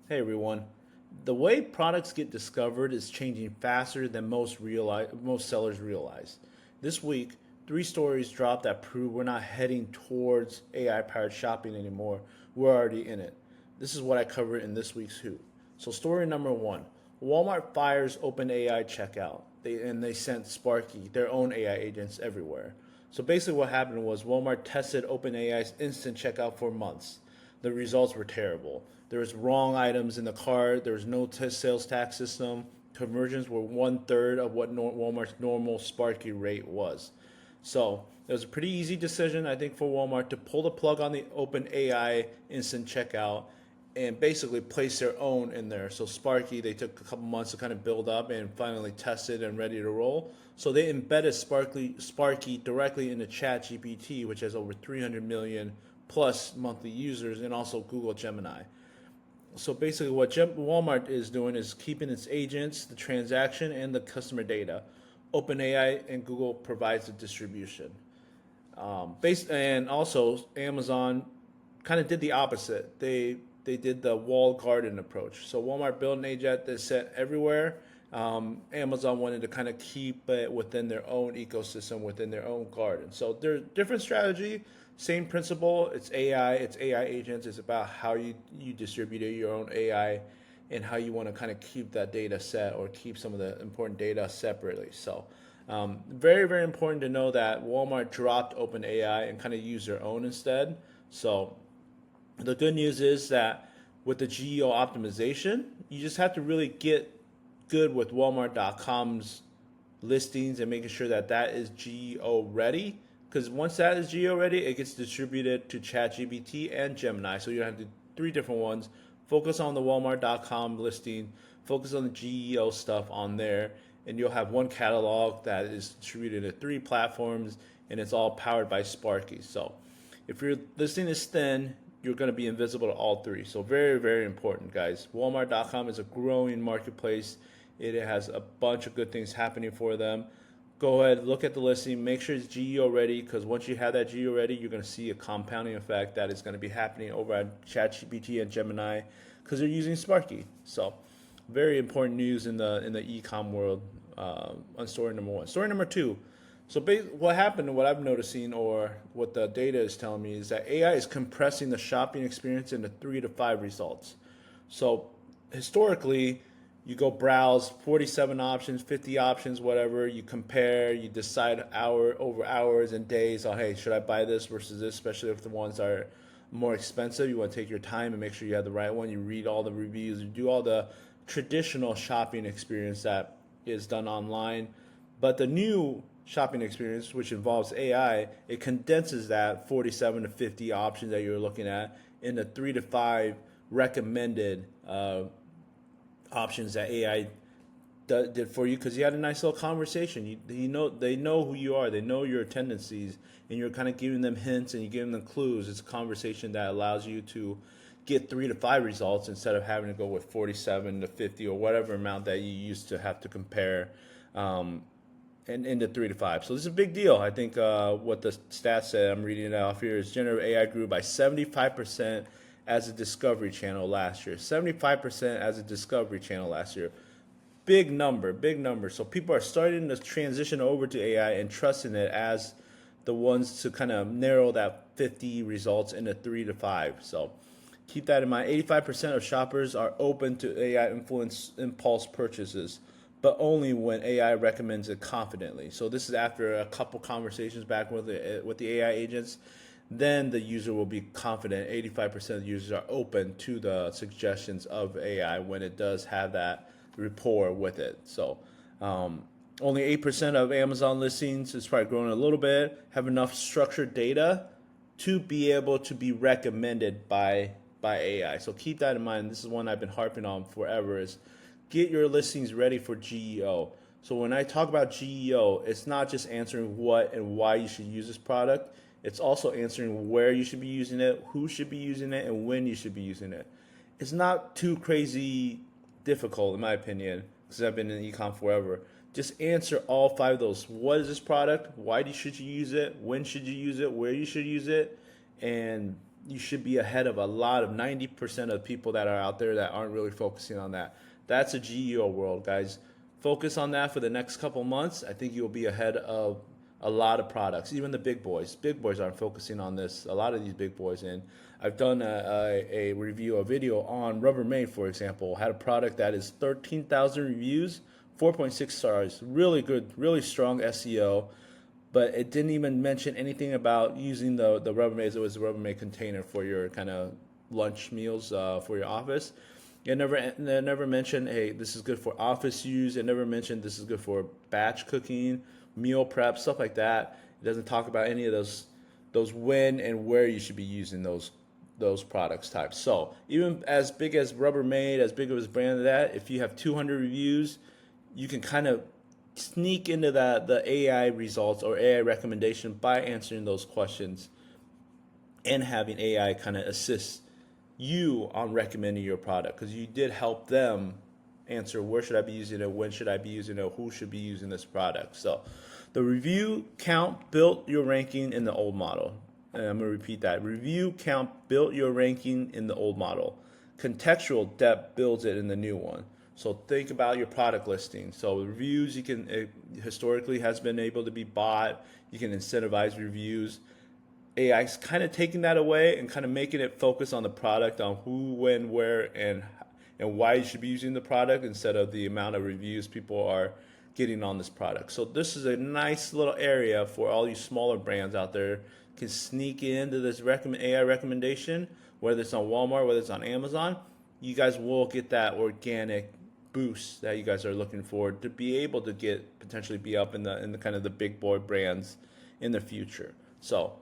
Hey everyone. The way products get discovered is changing faster than most sellers realize. This week, three stories dropped that prove we're not heading towards AI-powered shopping anymore. We're already in it. This is what I covered in this week's Hoot. So story number one, Walmart fires OpenAI checkout. They sent Sparky, their own AI agents, everywhere. So basically what happened was Walmart tested OpenAI's instant checkout for months. The results were terrible. There was wrong items in the cart. There was no sales tax system. Conversions were one third of what Walmart's normal Sparky rate was. So it was a pretty easy decision, I think, for Walmart to pull the plug on the OpenAI instant checkout and basically place their own in there. So Sparky, they took a couple months to kind of build up and finally tested and ready to roll. So they embedded Sparky directly into ChatGPT, which has over 300 million plus monthly users, and also Google Gemini. So basically, what Walmart is doing is keeping its agents, the transaction, and the customer data. OpenAI and Google provides the distribution. And also Amazon kind of did the opposite. They did the walled garden approach. So Walmart built an agent that's set everywhere. Amazon wanted to kind of keep it within their own ecosystem, within their own garden. So they're different strategy, same principle. It's AI agents. It's about how you distribute your own AI and how you want to kind of keep that data set or keep some of the important data separately. So very, very important to know that Walmart dropped OpenAI and kind of used their own instead. So the good news is that with the GEO optimization, you just have to really get good with Walmart.com's listings and making sure that that is GEO ready. Because once that is GEO ready, it gets distributed to ChatGPT and Gemini. So you have to do three different ones. Focus on the Walmart.com listing, focus on the GEO stuff on there, and you'll have one catalog that is distributed to three platforms, and it's all powered by Sparky. So if your listing is thin, you're going to be invisible to all three. So very, very important, guys. Walmart.com is a growing marketplace. It has a bunch of good things happening for them. Go ahead, look at the listing, make sure it's GEO ready, because once you have that GEO ready, you're going to see a compounding effect that is going to be happening over at ChatGPT and Gemini because they're using Sparky. So very important news in the e-com world on story number one. Story number two. So what happened, what I'm noticing, or what the data is telling me, is that AI is compressing the shopping experience into 3 to 5 results. So historically, you go browse 47 options, 50 options, whatever. You compare, you decide hour over hours and days. Oh, hey, should I buy this versus this? Especially if the ones are more expensive, you want to take your time and make sure you have the right one. You read all the reviews, you do all the traditional shopping experience that is done online. But the new shopping experience, which involves AI, it condenses that 47 to 50 options that you're looking at into 3 to 5 recommended options that AI did for you because you had a nice little conversation. They know who you are, they know your tendencies, and you're kind of giving them hints and you're giving them clues. It's a conversation that allows you to get 3 to 5 results instead of having to go with 47 to 50 or whatever amount that you used to have to compare. And into 3 to 5. So this is a big deal. I think what the stats say, I'm reading it off here, is generative AI grew by 75% as a discovery channel last year. 75% as a discovery channel last year. Big number, big number. So people are starting to transition over to AI and trusting it as the ones to kind of narrow that 50 results into 3 to 5. So keep that in mind. 85% of shoppers are open to AI influenced impulse purchases, but only when AI recommends it confidently. So this is after a couple conversations back with the AI agents. Then the user will be confident. 85% of the users are open to the suggestions of AI when it does have that rapport with it. So only 8% of Amazon listings, it's probably growing a little bit, have enough structured data to be able to be recommended by AI. So keep that in mind. This is one I've been harping on forever, is get your listings ready for GEO. So when I talk about GEO, it's not just answering what and why you should use this product. It's also answering where you should be using it, who should be using it, and when you should be using it. It's not too crazy difficult, in my opinion, because I've been in e-com forever. Just answer all 5 of those. What is this product? Why should you use it? When should you use it? Where you should use it? And you should be ahead of a lot of 90% of people that are out there that aren't really focusing on that. That's a GEO world, guys. Focus on that for the next couple months. I think you'll be ahead of a lot of products, even the big boys. Big boys aren't focusing on this. A lot of these big boys, and I've done a review, a video on Rubbermaid, for example. Had a product that is 13,000 reviews, 4.6 stars. Really good, really strong SEO. But it didn't even mention anything about using the Rubbermaid. It was a Rubbermaid container for your kind of lunch meals for your office. It never mentioned, hey, this is good for office use. It never mentioned this is good for batch cooking, meal prep, stuff like that. It doesn't talk about any of those when and where you should be using those products types. So even as big as Rubbermaid, as big of a brand of that, if you have 200 reviews, you can kind of sneak into the AI results or AI recommendation by answering those questions and having AI kind of assist you on recommending your product, because you did help them answer where should I be using it, when should I be using it, who should be using this product. So the review count built your ranking in the old model. And I'm going to repeat that. Review count built your ranking in the old model. Contextual depth builds it in the new one. So think about your product listing. So reviews, it historically has been able to be bought. You can incentivize reviews. AI is kind of taking that away and kind of making it focus on the product, on who, when, where, and why you should be using the product instead of the amount of reviews people are getting on this product. So this is a nice little area for all you smaller brands out there can sneak into this AI recommendation, whether it's on Walmart, whether it's on Amazon. You guys will get that organic boost that you guys are looking for to be able to get potentially be up in the kind of the big boy brands in the future. So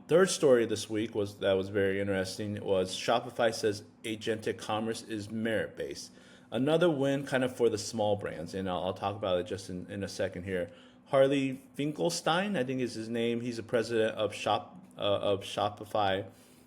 third story this week was very interesting. It was Shopify says agentic commerce is merit based. Another win kind of for the small brands, and I'll talk about it just in a second here. Harley Finkelstein, I think is his name. He's the president of Shopify.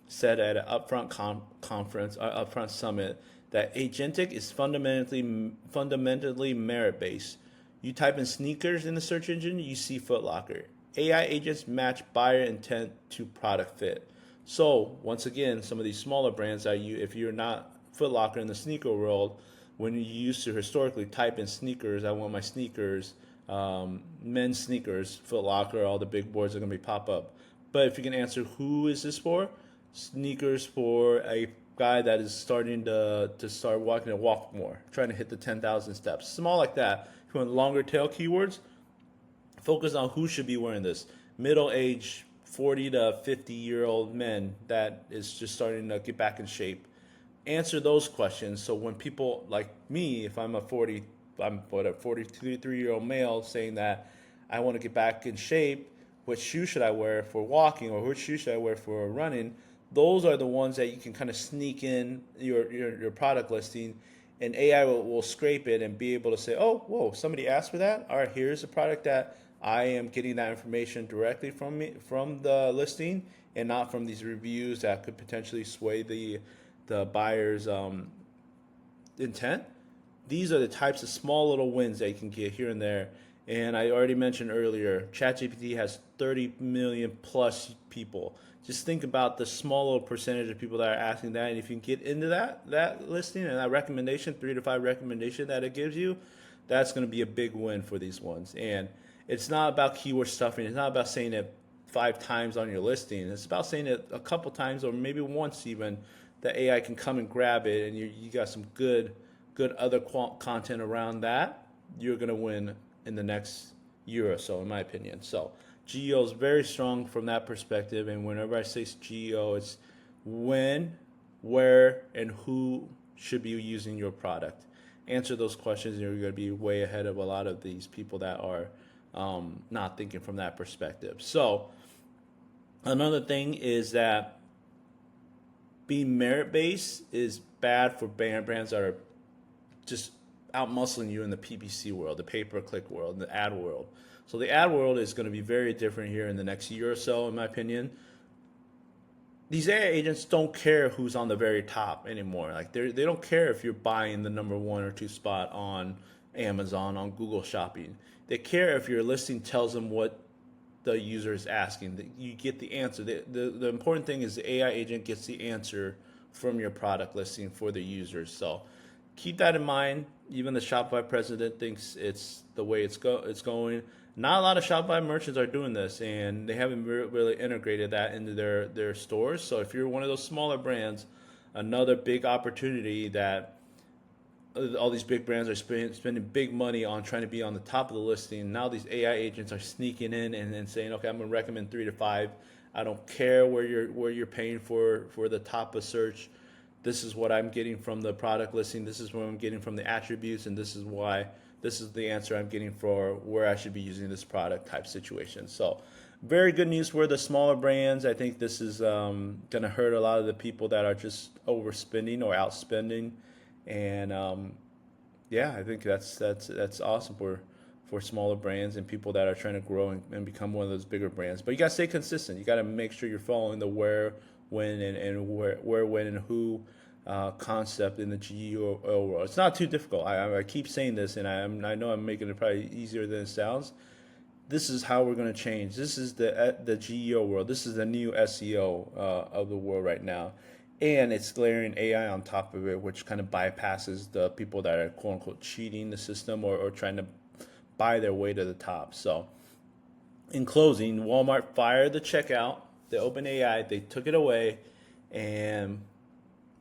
Said at an upfront upfront summit that agentic is fundamentally merit based. You type in sneakers in the search engine, you see Foot Locker. AI agents match buyer intent to product fit. So once again, some of these smaller brands if you're not Foot Locker in the sneaker world, when you used to historically type in sneakers, I want my sneakers, men's sneakers, Foot Locker, all the big boards are going to be pop up. But if you can answer who is this for, sneakers for a guy that is starting to start walk more, trying to hit the 10,000 steps, small like that. If you want longer tail keywords, focus on who should be wearing this. Middle-aged, 40 to 50-year-old men that is just starting to get back in shape. Answer those questions. So when people like me, if I'm a 43-year-old male saying that I want to get back in shape, what shoe should I wear for walking, or which shoe should I wear for running? Those are the ones that you can kind of sneak in your product listing, and AI will scrape it and be able to say, oh, whoa, somebody asked for that? All right, here's a product that I am getting that information directly from the listing, and not from these reviews that could potentially sway the buyer's intent. These are the types of small little wins that you can get here and there. And I already mentioned earlier, ChatGPT has 30 million plus people. Just think about the small little percentage of people that are asking that, and if you can get into that listing and that recommendation, 3 to 5 recommendation that it gives you, that's going to be a big win for these ones. And it's not about keyword stuffing. It's not about saying it 5 times on your listing. It's about saying it a couple times, or maybe once even. The AI can come and grab it, and you got some good other content around that. You're going to win in the next year or so, in my opinion. So GEO is very strong from that perspective, and whenever I say GEO, it's when, where, and who should be using your product. Answer those questions, and you're going to be way ahead of a lot of these people that are not thinking from that perspective. So another thing is that being merit-based is bad for brands that are just out-muscling you in the PPC world, the pay-per-click world, the ad world. So the ad world is going to be very different here in the next year or so, in my opinion. These AI agents don't care who's on the very top anymore. Like they don't care if you're buying the number 1 or 2 spot on Amazon, on Google Shopping. They care if your listing tells them what the user is asking. You get the answer. The important thing is the AI agent gets the answer from your product listing for the users. So keep that in mind. Even the Shopify president thinks it's the way it's going. Not a lot of Shopify merchants are doing this, and they haven't really integrated that into their stores. So if you're one of those smaller brands, another big opportunity that all these big brands are spending big money on trying to be on the top of the listing. Now these AI agents are sneaking in and saying, okay, I'm going to recommend 3 to 5. I don't care where you're paying for the top of search. This is what I'm getting from the product listing. This is what I'm getting from the attributes, and this is the answer I'm getting for where I should be using this product type situation. So very good news for the smaller brands. I think this is going to hurt a lot of the people that are just overspending or outspending. And yeah, I think that's awesome for smaller brands and people that are trying to grow and become one of those bigger brands. But you got to stay consistent. You got to make sure you're following the where, when, and where, when, and who concept in the GEO world. It's not too difficult. I keep saying this, and I know I'm making it probably easier than it sounds. This is how we're going to change. This is the GEO world. This is the new SEO of the world right now. And it's layering AI on top of it, which kind of bypasses the people that are quote unquote cheating the system or trying to buy their way to the top. So in closing, Walmart fired the checkout, the OpenAI, they took it away and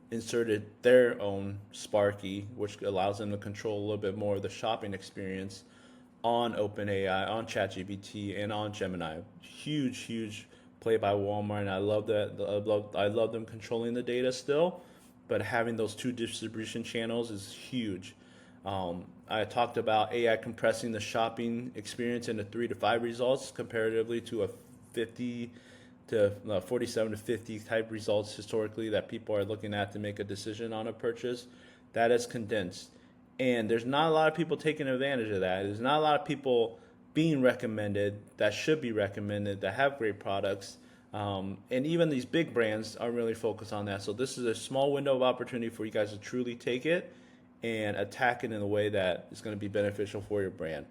inserted their own Sparky, which allows them to control a little bit more of the shopping experience on OpenAI, on ChatGPT, and on Gemini. Huge play by Walmart, and I love that. I love them controlling the data still, but having those two distribution channels is huge. I talked about AI compressing the shopping experience into 3 to 5 results comparatively to a 50 to 47 to 50 type results historically that people are looking at to make a decision on a purchase. That is condensed, and there's not a lot of people taking advantage of that. There's not a lot of people being recommended that should be recommended that have great products, and even these big brands aren't really focused on that. So this is a small window of opportunity for you guys to truly take it and attack it in a way that is going to be beneficial for your brand.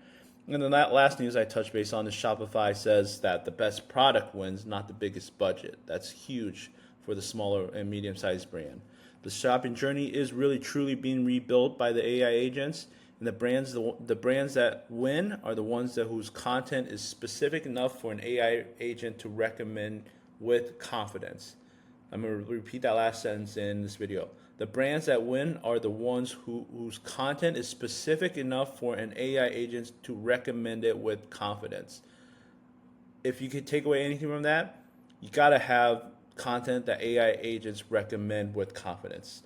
And then that last news I touched base on is Shopify says that the best product wins, not the biggest budget. That's huge for the smaller and medium-sized brand. The shopping journey is really truly being rebuilt by the AI agents. And the brands that win are the ones whose content is specific enough for an AI agent to recommend with confidence. I'm going to repeat that last sentence in this video. The brands that win are the ones whose content is specific enough for an AI agent to recommend it with confidence. If you could take away anything from that, you got to have content that AI agents recommend with confidence.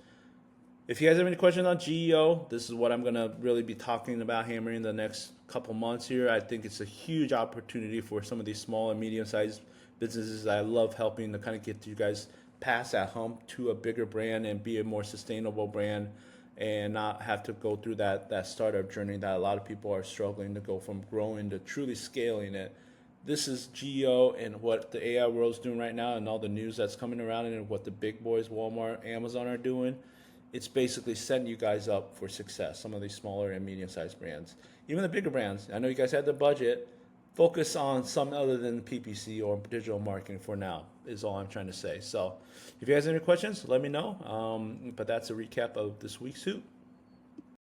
If you guys have any questions on GEO, this is what I'm going to really be talking about, hammering the next couple months here. I think it's a huge opportunity for some of these small and medium-sized businesses that I love helping to kind of get you guys past that hump to a bigger brand and be a more sustainable brand and not have to go through that startup journey that a lot of people are struggling to go from growing to truly scaling it. This is GEO and what the AI world is doing right now and all the news that's coming around it and what the big boys, Walmart, Amazon are doing. It's basically setting you guys up for success, some of these smaller and medium-sized brands. Even the bigger brands, I know you guys had the budget. Focus on something other than PPC or digital marketing for now is all I'm trying to say. So if you guys have any questions, let me know. But that's a recap of this week's Hoot.